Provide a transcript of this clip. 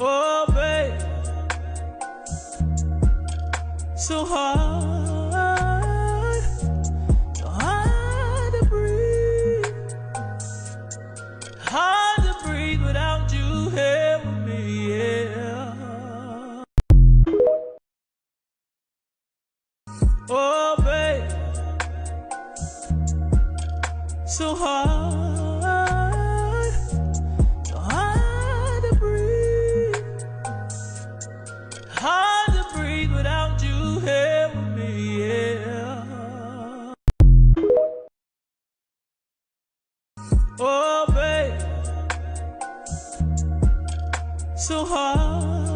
Oh, babe, so hard, so hard to breathe without you here with me, yeah. Oh, babe, so hard, so hard to breathe without you here with me, yeah. Oh, babe, so hard.